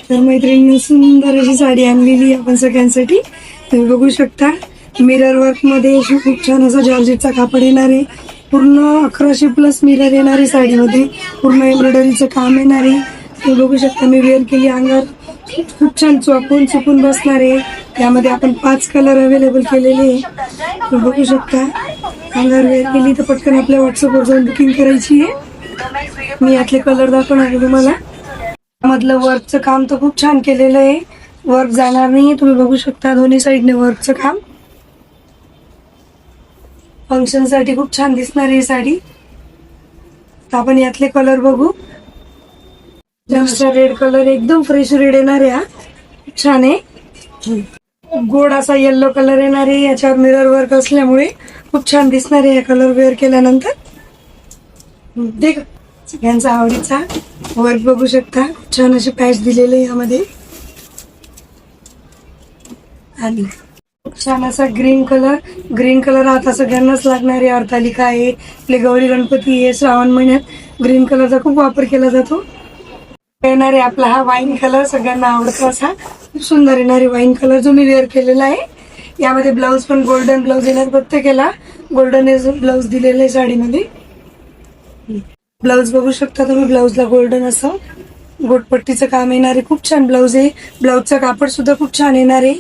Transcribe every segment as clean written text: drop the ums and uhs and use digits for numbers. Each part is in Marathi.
तर मैत्रिणींनी सुंदर अशी साडी आणलेली आपण सगळ्यांसाठी. तुम्ही बघू शकता मिरर वर्क मध्ये अशी खूप छान असा जॉर्जेटचा कापड येणार आहे. पूर्ण 1100+ मिरर येणार आहे साडीमध्ये. पूर्ण एम्ब्रॉयडरीचं काम येणार आहे. तुम्ही बघू शकता मी वेअर केली अंगावर खूप छान चुकून बसणार आहे. यामध्ये आपण 5 कलर अवेलेबल केलेले आहे. तुम्ही बघू शकता अंगावर वेअर केली तर पटकन आपल्या व्हॉट्सअपवर जाऊन बुकिंग करायची आहे. मी यातले कलर दाखवणार आहे तुम्हाला. मधलं वर्कचं काम तर खूप छान केलेलं आहे. वर्क जाणार नाही. तुम्ही बघू शकता दोन्ही साईडने वर्कचं काम. फंक्शन साठी खूप छान दिसणार आहे साडी. तर आपण यातले कलर बघू. रेड कलर एकदम फ्रेश रेड येणार आहे. हा छान आहे. गोड असा येल्लो कलर येणार आहे. याच्यावर मिरर वर्क असल्यामुळे खूप छान दिसणार आहे. हा कलर वेअर केल्यानंतर देख सगळ्यांचा आवडीचा वर्क बघू शकता. खूप छान असे पॅच दिलेले यामध्ये. आणि छान असा ग्रीन कलर आता सगळ्यांनाच लागणारी हरतालिका आहे. आपले गौरी गणपती आहे. श्रावण महिन्यात ग्रीन कलरचा खूप वापर केला जातो. येणारे आपला हा वाईन कलर सगळ्यांना आवडतो असा खूप सुंदर येणारे वाईन कलर जो मी वेअर केलेला आहे. यामध्ये ब्लाऊज पण गोल्डन ब्लाऊज येणार. प्रत्येकाला गोल्डन ब्लाऊज दिलेलं आहे साडीमध्ये. ब्लाऊज बघू शकता तुम्ही. ब्लाऊजला गोल्डन असं गोटपट्टीचं काम येणार आहे. खूप छान ब्लाऊज आहे. ब्लाऊजचं कापड सुद्धा खूप छान येणार आहे.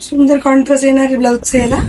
सुंदर कॉन्ट्रास्ट येणार आहे ब्लाऊजचं याला.